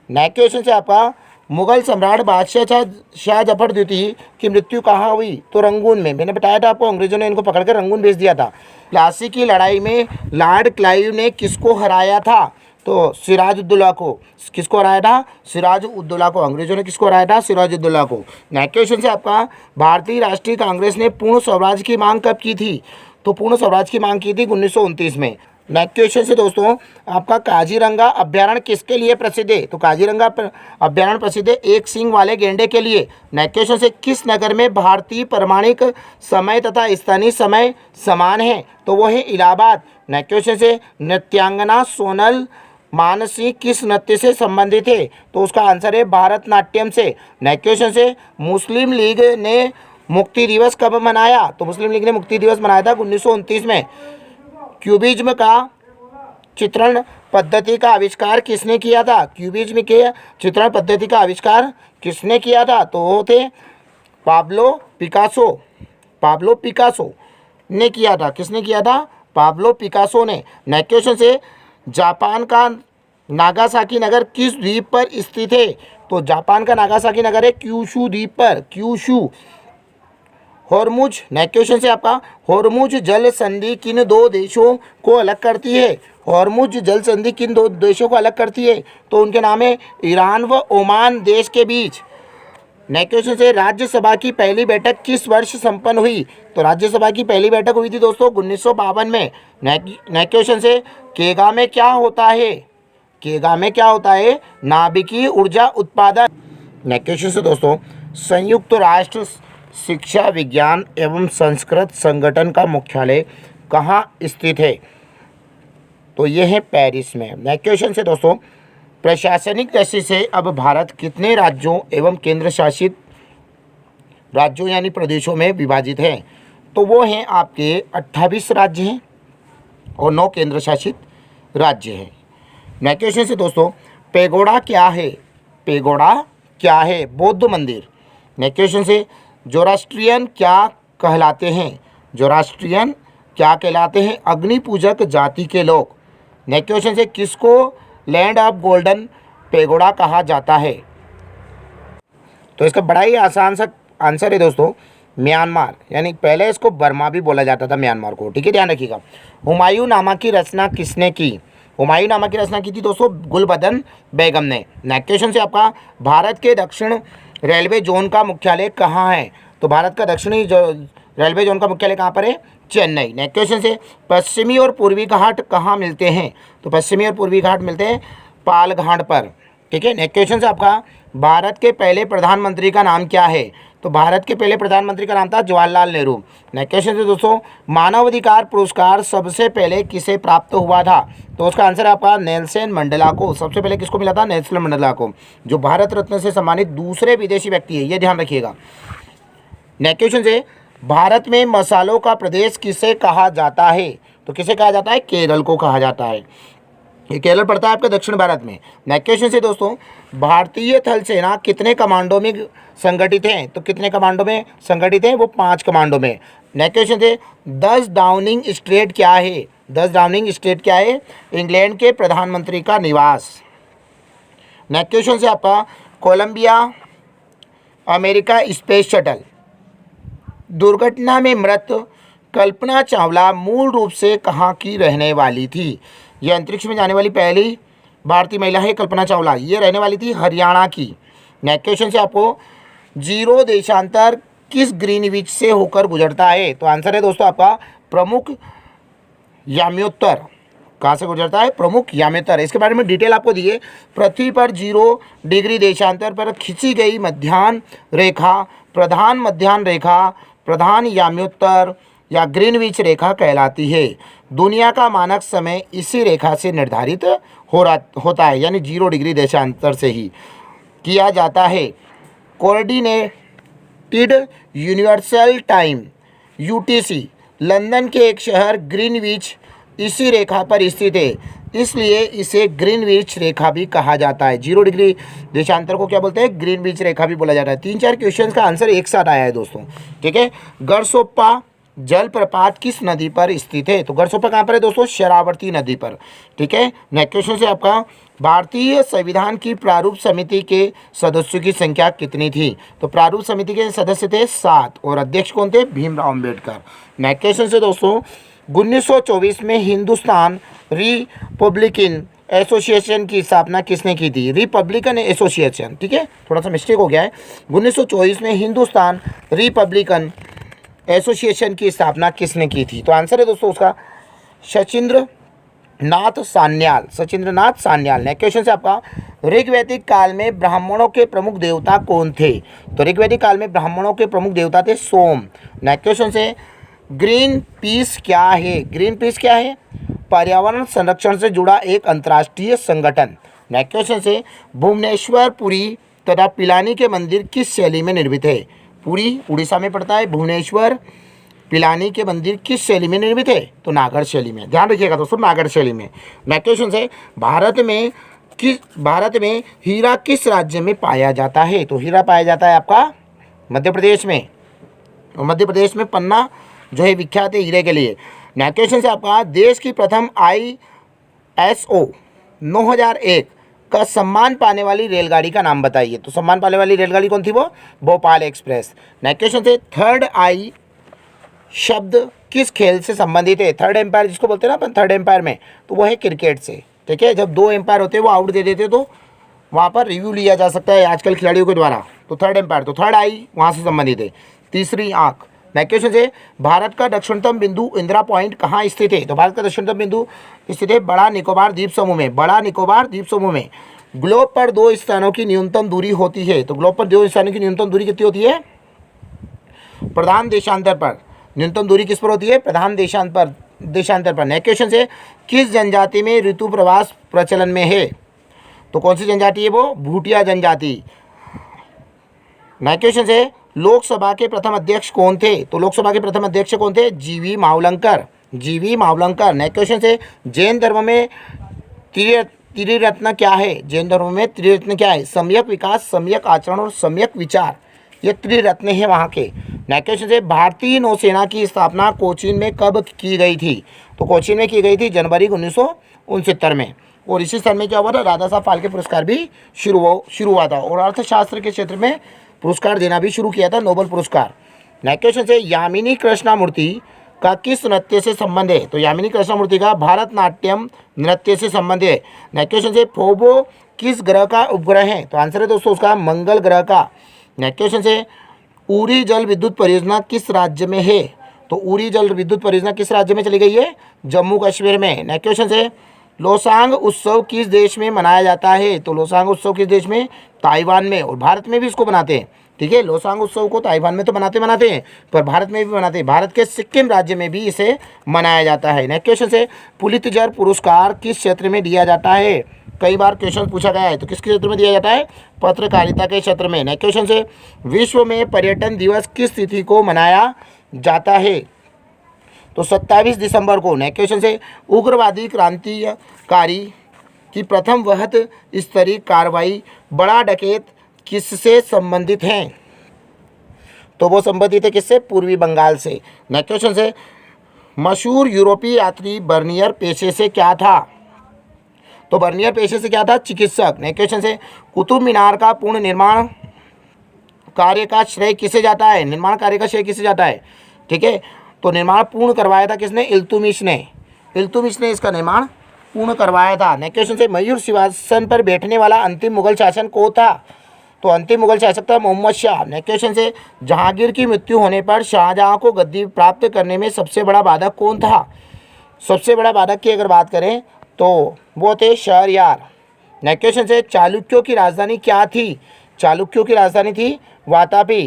नेक्स्ट क्वेश्चन से आपका, मुगल सम्राट बादशाह शाह जफर द्वितीय की मृत्यु कहाँ हुई? तो रंगून में। मैंने बताया था आपको, अंग्रेजों ने इनको पकड़कर रंगून भेज दिया था। प्लासी की लड़ाई में लॉर्ड क्लाइव ने किसको हराया था? तो सिराजुद्दौला को। किसको हराया था? सिराजुद्दौला को। अंग्रेजों ने किसको हराया था? सिराजुद्दौला को। नेक्स्ट क्वेश्चन से आपका, भारतीय राष्ट्रीय कांग्रेस ने पूर्ण स्वराज की मांग कब की थी? तो पूर्ण स्वराज की मांग की थी 1929 में। नेक्स्ट क्वेश्चन से दोस्तों आपका, काजीरंगा अभ्यारण्य किसके लिए प्रसिद्ध है? तो काजीरंगा अभ्यारण्य प्रसिद्ध है एक सींग वाले गेंडे के लिए। नेक्स्ट क्वेश्चन से, किस नगर में भारतीय प्रमाणिक समय तथा स्थानीय समय समान है? तो वो है इलाहाबाद। नेक्स्ट क्वेश्चन से, नृत्यांगना सोनल मानसी किस नृत्य से संबंधित है? तो उसका आंसर है भारतनाट्यम से। नेक्स्ट क्वेश्चन से, मुस्लिम लीग ने मुक्ति दिवस कब मनाया? तो मुस्लिम लीग ने मुक्ति दिवस मनाया था 1929 में। क्यूबिज्म का चित्रण पद्धति का आविष्कार किसने किया था? क्यूबिज्म के चित्रण पद्धति का आविष्कार किसने किया था? तो वो थे पाब्लो पिकासो ने किया था। किसने किया था? पाब्लो पिकासो ने। नेक्स्ट क्वेश्चन से, जापान का नागासाकी नगर किस द्वीप पर स्थित है? तो जापान का नागासाकी नगर है क्यूशू द्वीप पर। क्यूशू। हॉर्मुज। नेक्स्ट क्वेश्चन से आपका, हॉर्मुज जल संधि किन दो देशों को अलग करती है? हॉर्मुज जल संधि किन दो देशों को अलग करती है? तो उनके नाम है ईरान व ओमान देश के बीच। नेक्स्ट क्वेश्चन से, राज्यसभा की पहली बैठक किस वर्ष संपन्न हुई? तो राज्यसभा की पहली बैठक हुई थी दोस्तों 1952 में। नेक्स्ट क्वेश्चन से, केगा में क्या होता है? केगा में क्या होता है? नाभिकीय ऊर्जा उत्पादन। नेक्स्ट क्वेश्चन से दोस्तों, संयुक्त राष्ट्र शिक्षा विज्ञान एवं संस्कृत संगठन का मुख्यालय कहाँ स्थित है? तो ये है पेरिस में। नेक्स्ट क्वेश्चन से दोस्तों, प्रशासनिक दृष्टि से अब भारत कितने राज्यों एवं केंद्र शासित राज्यों यानी प्रदेशों में विभाजित है? तो वो हैं आपके 28 राज्य हैं और 9 केंद्र शासित राज्य हैं। नेक्स्ट क्वेश्चन से दोस्तों, पेगोडा क्या है? पेगोडा क्या है? बौद्ध मंदिर। नेक्स्ट क्वेश्चन से, जोरास्ट्रियन क्या कहलाते हैं? जोरास्ट्रियन क्या कहलाते हैं? अग्नि पूजक जाति के लोग। नेक्स्ट क्वेश्चन से, किसको लैंड ऑफ गोल्डन पेगोडा कहा जाता है? तो इसका बड़ा ही आसान सा आंसर है दोस्तों, म्यांमार, यानी पहले इसको बर्मा भी बोला जाता था म्यांमार को, ठीक है, ध्यान रखिएगा। हुमायूं नामा की रचना किसने की? हुमायूं नामा की रचना की थी दोस्तों गुलबदन बेगम ने। नेक्स्ट क्वेश्चन से आपका, भारत के दक्षिण रेलवे जोन का मुख्यालय कहाँ है? तो भारत का दक्षिणी रेलवे जोन का मुख्यालय कहाँ पर है? चेन्नई। नेक्स्ट क्वेश्चन से, पश्चिमी और पूर्वी घाट कहाँ मिलते हैं? तो पश्चिमी और पूर्वी घाट मिलते हैं पाल घाट पर, ठीक है। नेक्स्ट क्वेश्चन से आपका, भारत के पहले प्रधानमंत्री का नाम क्या है? तो भारत के पहले प्रधानमंत्री का नाम था जवाहरलाल नेहरू। नेक्स्ट क्वेश्चन से दोस्तों, मानवाधिकार पुरस्कार सबसे पहले किसे प्राप्त हुआ था? तो उसका आंसर है आपका नेल्सन मंडेला को। सबसे पहले किसको मिला था? नेल्सन मंडेला को, जो भारत रत्न से सम्मानित दूसरे विदेशी व्यक्ति है, ये ध्यान रखिएगा। नेक्स्ट क्वेश्चन से, भारत में मसालों का प्रदेश किसे कहा जाता है? तो किसे कहा जाता है? केरल को कहा जाता है। ये केरल पड़ता है आपका दक्षिण भारत में। नेक्स्ट क्वेश्चन से दोस्तों, भारतीय थल सेना कितने कमांडों में संगठित हैं? तो कितने कमांडों में संगठित हैं? वो 5 कमांडों में। नेक्स्ट क्वेश्चन से, 10 डाउनिंग स्ट्रीट क्या है? 10 डाउनिंग स्ट्रीट क्या है? इंग्लैंड के प्रधानमंत्री का निवास। नेक्स्ट क्वेश्चन से आपका, कोलंबिया अमेरिका स्पेस शटल दुर्घटना में मृत कल्पना चावला मूल रूप से कहाँ की रहने वाली थी? यह अंतरिक्ष में जाने वाली पहली भारतीय महिला है कल्पना चावला। ये रहने वाली थी हरियाणा की। नेक्स्ट क्वेश्चन से आपको, जीरो देशांतर किस ग्रीनविच से होकर गुजरता है? तो आंसर है दोस्तों आपका प्रमुख याम्योत्तर। कहाँ से गुजरता है? प्रमुख याम्योत्तर। इसके बारे में डिटेल आपको दिए। पृथ्वी पर 0 डिग्री देशांतर पर खींची गई मध्याह्न रेखा प्रधान याम्योत्तर या ग्रीनविच रेखा कहलाती है। दुनिया का मानक समय इसी रेखा से निर्धारित होता है, यानी 0 डिग्री देशांतर से ही किया जाता है। Coordinated universal time UTC London के एक शहर ग्रीनविच इसी रेखा पर स्थित है, इसलिए इसे ग्रीनविच रेखा भी कहा जाता है। 0 डिग्री देशांतर को क्या बोलते हैं? ग्रीनविच रेखा भी बोला जाता है। 3-4 क्वेश्चन का आंसर एक साथ आया है दोस्तों, ठीक है। गरसोप्पा जलप्रपात किस नदी पर स्थित है? तो गरसोप्पा कहाँ पर है दोस्तों? शरावती नदी पर, ठीक है। नेक्स्ट क्वेश्चन से आपका, भारतीय संविधान की प्रारूप समिति के सदस्यों की संख्या कितनी थी? तो प्रारूप समिति के सदस्य थे 7 और अध्यक्ष कौन थे? भीमराव अम्बेडकर। नेक्स्ट क्वेश्चन से दोस्तों, 1924 में हिंदुस्तान रिपब्लिकन एसोसिएशन की स्थापना किसने की थी? रिपब्लिकन एसोसिएशन, ठीक है, थोड़ा सा मिस्टेक हो गया है। 1924 में हिंदुस्तान रिपब्लिकन एसोसिएशन की स्थापना किसने की थी? तो आंसर है दोस्तों उसका सचिंद्र नाथ सान्याल। नेक्स्ट क्वेश्चन से आपका, ऋग्वैदिक काल में ब्राह्मणों के प्रमुख देवता कौन थे? तो ऋग्वैदिक काल में ब्राह्मणों के प्रमुख देवता थे सोम। नेक्स्ट क्वेश्चन से, ग्रीन पीस क्या है? ग्रीन पीस क्या है? पर्यावरण संरक्षण से जुड़ा एक अंतर्राष्ट्रीय संगठन। नेक्स्ट क्वेश्चन से, भुवनेश्वर पुरी तथा पिलानी के मंदिर किस शैली में निर्मित है? पुरी उड़ीसा में पड़ता है। भुवनेश्वर पिलानी के मंदिर किस शैली में निर्मित है? तो नागर शैली में। ध्यान रखिएगा दोस्तों, नागर शैली में। नेक्स्ट क्वेश्चन से, भारत में हीरा किस राज्य में पाया जाता है? तो हीरा पाया जाता है आपका मध्य प्रदेश में, और मध्य प्रदेश में पन्ना जो है विख्यात है हीरे के लिए। नेक्स्ट क्वेश्चन से आपका, देश की प्रथम ISO 9001 का सम्मान पाने वाली रेलगाड़ी का नाम बताइए। तो सम्मान पाने वाली रेलगाड़ी कौन थी? वो भोपाल एक्सप्रेस। नेक्स्ट क्वेश्चन से, थर्ड आई शब्द किस खेल से संबंधित है? थर्ड एम्पायर जिसको बोलते हैं ना अपन थर्ड एम्पायर में, तो वो है क्रिकेट से, ठीक है। जब 2 एम्पायर होते हैं वो आउट दे देते तो वहाँ पर रिव्यू लिया जा सकता है आजकल खिलाड़ियों के द्वारा। तो थर्ड एम्पायर, तो थर्ड आई वहाँ से संबंधित है। तीसरी आँख। नेक्स्ट क्वेश्चन से, भारत का दक्षिणतम बिंदु इंदिरा पॉइंट कहाँ स्थित है? तो भारत का दक्षिणतम बिंदु स्थित है बड़ा निकोबार द्वीप समूह में। बड़ा निकोबार द्वीप समूह में। ग्लोब पर दो स्थानों की न्यूनतम दूरी होती है। तो ग्लोब पर दो स्थानों की न्यूनतम दूरी कितनी होती है? प्रधान देशांतर पर। न्यूनतम दूरी किस पर होती है? प्रधान देशांतर पर। नेक्स्ट क्वेश्चन से किस जनजाति में ऋतु प्रवास प्रचलन में है? तो कौन सी जनजाति है वो? भूटिया जनजाति। नेक्स्ट क्वेश्चन से लोकसभा के प्रथम अध्यक्ष कौन थे? तो लोकसभा के प्रथम अध्यक्ष कौन थे? जीवी मावलंकर। नेक्स्ट क्वेश्चन से जैन धर्म में त्रिरत्न क्या है? जैन धर्म में त्रिरत्न क्या है? सम्यक विकास, सम्यक आचरण और सम्यक विचार, ये त्रिरत्न है वहाँ के। नेक्स्ट क्वेश्चन से भारतीय नौसेना की स्थापना कोचीन में कब की गई थी? तो कोचीन में की गई थी जनवरी 1969 में। और इसी साल में क्या हुआ था? राधा साहब फाल्के पुरस्कार भी शुरू हुआ था। और अर्थशास्त्र के क्षेत्र में पुरस्कार देना भी शुरू किया था, नोबेल पुरस्कार। नेक्स्ट क्वेश्चन से यामिनी कृष्णामूर्ति का किस नृत्य से संबंध है? तो यामिनी कृष्णामूर्ति का भारतनाट्यम नृत्य से संबंध है। नेक्स्ट क्वेश्चन से फोबो किस ग्रह का उपग्रह है? तो आंसर है दोस्तों उसका मंगल ग्रह का। नेक्स्ट क्वेश्चन से उरी जल विद्युत परियोजना किस राज्य में है? तो उरी जल विद्युत परियोजना किस राज्य में चली गई है? जम्मू कश्मीर में। नेक्स्ट क्वेश्चन से लोसांग उत्सव किस देश में मनाया जाता है? तो लोसांग उत्सव किस देश में? ताइवान में। और भारत में भी इसको बनाते हैं, ठीक है। लोसांग उत्सव को ताइवान में तो बनाते हैं, पर भारत में भी बनाते हैं। भारत के सिक्किम राज्य में भी इसे मनाया जाता है। नेक्स्ट क्वेश्चन से पुलित्जर पुरस्कार किस क्षेत्र में दिया जाता है? कई बार क्वेश्चन पूछा गया है, तो किस क्षेत्र में दिया जाता है? पत्रकारिता के क्षेत्र में। नेक्स्ट क्वेश्चन से विश्व में पर्यटन दिवस किस तिथि को मनाया जाता है? तो 27 दिसंबर को। नेक्स्ट क्वेश्चन से उग्रवादी क्रांतिकारी की प्रथम वृहत स्तरीय कार्रवाई बड़ा डकैत किससे संबंधित हैं? तो वो संबंधित है किससे? पूर्वी बंगाल से। नेक्स्ट क्वेश्चन से मशहूर यूरोपीय यात्री बर्नियर पेशे से क्या था? तो बर्नियर पेशे से क्या था? चिकित्सक। नेक्स्ट क्वेश्चन से कुतुब मीनार का पूर्ण निर्माण कार्य का श्रेय किसे जाता है? निर्माण कार्य का श्रेय किसे जाता है? ठीक है, तो निर्माण पूर्ण करवाया था किसने? इल्तुतमिश ने इसका निर्माण पूर्ण करवाया था। नेक्स्ट क्वेश्चन से मयूर सिंहासन पर बैठने वाला अंतिम मुगल शासक कौन था? तो अंतिम मुगल शासक था मोहम्मद शाह। नेक्स्ट क्वेश्चन से जहांगीर की मृत्यु होने पर शाहजहां को गद्दी प्राप्त करने में सबसे बड़ा बाधक कौन था? सबसे बड़ा बाधक की अगर बात करें तो वो थे शहरयार। नेक्स्ट क्वेश्चन से चालुक्यों की राजधानी क्या थी? चालुक्यों की राजधानी थी वातापी।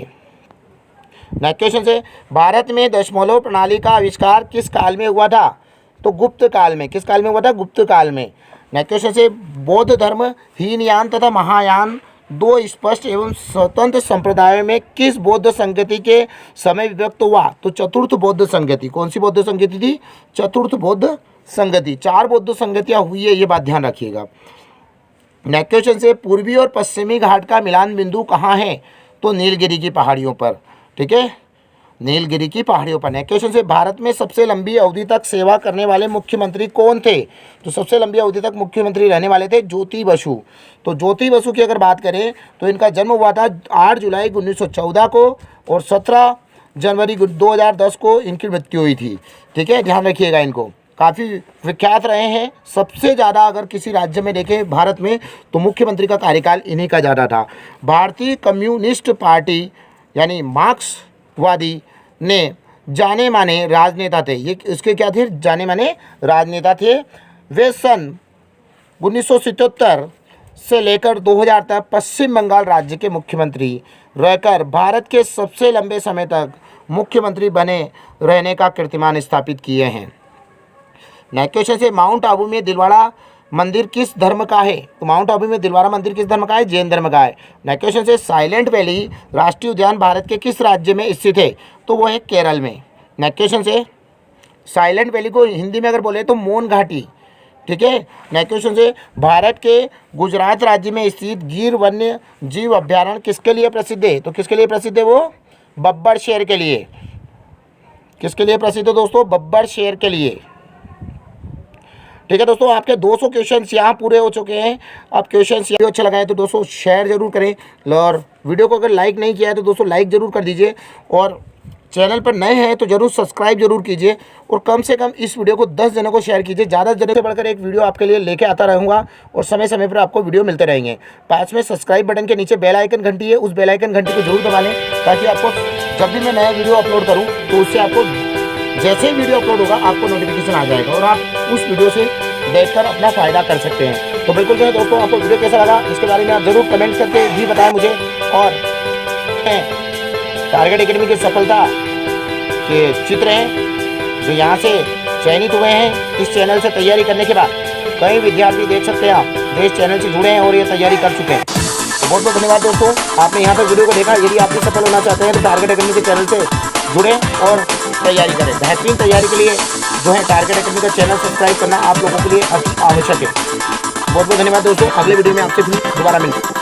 नेक्स्ट क्वेश्चन से भारत में दशमलव प्रणाली का आविष्कार किस काल में हुआ था? तो गुप्त काल में। किस काल में हुआ था? गुप्त काल में। नेक्स्ट क्वेश्चन से बौद्ध धर्म हीनयान तथा महायान दो स्पष्ट एवं स्वतंत्र संप्रदायों में किस बौद्ध संगति के समय विभक्त हुआ? तो चतुर्थ बौद्ध संगति। कौन सी बौद्ध संगति थी? चतुर्थ बौद्ध संगति। 4 बौद्ध संगतियाँ हुई है, ये बात ध्यान रखिएगा। नेक्स्ट क्वेश्चन से पूर्वी और पश्चिमी घाट का मिलान बिंदु कहाँ है? तो नीलगिरी की पहाड़ियों पर, ठीक है, नीलगिरी की पहाड़ियों पर। नेक्स्ट क्वेश्चन से भारत में सबसे लंबी अवधि तक सेवा करने वाले मुख्यमंत्री कौन थे? तो सबसे लंबी अवधि तक मुख्यमंत्री रहने वाले थे ज्योति बसु। तो ज्योति बसु की अगर बात करें तो इनका जन्म हुआ था 8 जुलाई 1914 को और 17 जनवरी 2010 को इनकी मृत्यु हुई थी, ठीक है, ध्यान रखिएगा इनको। काफ़ी विख्यात रहे हैं। सबसे ज़्यादा अगर किसी राज्य में देखें भारत में तो मुख्यमंत्री का कार्यकाल इन्हीं का ज़्यादा था। भारतीय कम्युनिस्ट पार्टी यानी मार्क्सवादी ने जाने माने राजनेता थे। ये इसके क्या थे? जाने माने राजनेता थे। वे सन 1977 से लेकर 2000 तक पश्चिम बंगाल राज्य के मुख्यमंत्री रहकर भारत के सबसे लंबे समय तक मुख्यमंत्री बने रहने का कीर्तिमान स्थापित किए हैं। नेक्स्ट क्वेश्चन से माउंट आबू में दिलवाड़ा मंदिर किस धर्म का है? तो माउंट आबू में दिलवाड़ा मंदिर किस धर्म का है? जैन धर्म का है। नेक्स्ट क्वेश्चन से साइलेंट वैली राष्ट्रीय उद्यान भारत के किस राज्य में स्थित है? तो वो है केरल में। नेक्स्ट क्वेश्चन से साइलेंट वैली को हिंदी में अगर बोले तो मौन घाटी, ठीक है। नेक्स्ट क्वेश्चन से भारत के गुजरात राज्य में स्थित गिर वन्य जीव अभ्यारण्य किसके लिए प्रसिद्ध है? तो किसके लिए प्रसिद्ध है? वो बब्बर शेर के लिए। किसके लिए प्रसिद्ध है दोस्तों? बब्बर शेर के लिए, ठीक है दोस्तों। आपके 200 क्वेश्चंस यहाँ पूरे हो चुके हैं। अब क्वेश्चंस वीडियो अच्छा लगा है तो दोस्तों शेयर जरूर करें, और वीडियो को अगर लाइक नहीं किया है तो दोस्तों लाइक ज़रूर कर दीजिए, और चैनल पर नए हैं तो जरूर सब्सक्राइब जरूर कीजिए, और कम से कम इस वीडियो को 10 जनों को शेयर कीजिए। ज़्यादा जने से बढ़कर एक वीडियो आपके लिए लेके आता रहूँगा, और समय समय पर आपको वीडियो मिलते रहेंगे। पास में सब्सक्राइब बटन के नीचे बेल आइकन घंटी है, उस बेल आइकन घंटी को जरूर दबा लें, ताकि आपको जब भी मैं नया वीडियो अपलोड करूँ तो उससे आपको जैसे ही वीडियो अपलोड होगा आपको नोटिफिकेशन आ जाएगा, और आप उस वीडियो से देखकर अपना फ़ायदा कर सकते हैं। तो बिल्कुल जो है दोस्तों आपको वीडियो कैसा लगा इसके बारे में आप जरूर कमेंट करके भी बताएं मुझे। और टारगेट एकेडमी की सफलता के चित्र हैं जो यहाँ से चयनित हुए हैं। इस चैनल से तैयारी करने के बाद कई विद्यार्थी देख सकते हैं आप जो इस चैनल से जुड़े हैं और ये तैयारी कर चुके हैं। तो बहुत बहुत धन्यवाद दोस्तों, आपने यहाँ तक वीडियो को देखा। यदि आप भी सफल होना चाहते हैं तो टारगेट एकेडमी के चैनल से जुड़ें और तैयारी करें। बेहतरीन तैयारी के लिए जो है टारगेट एकेडमी का चैनल सब्सक्राइब करना आप लोगों के लिए आवश्यक है। बहुत बहुत धन्यवाद दोस्तों, अगले वीडियो में आपसे भी दोबारा मिलते हैं।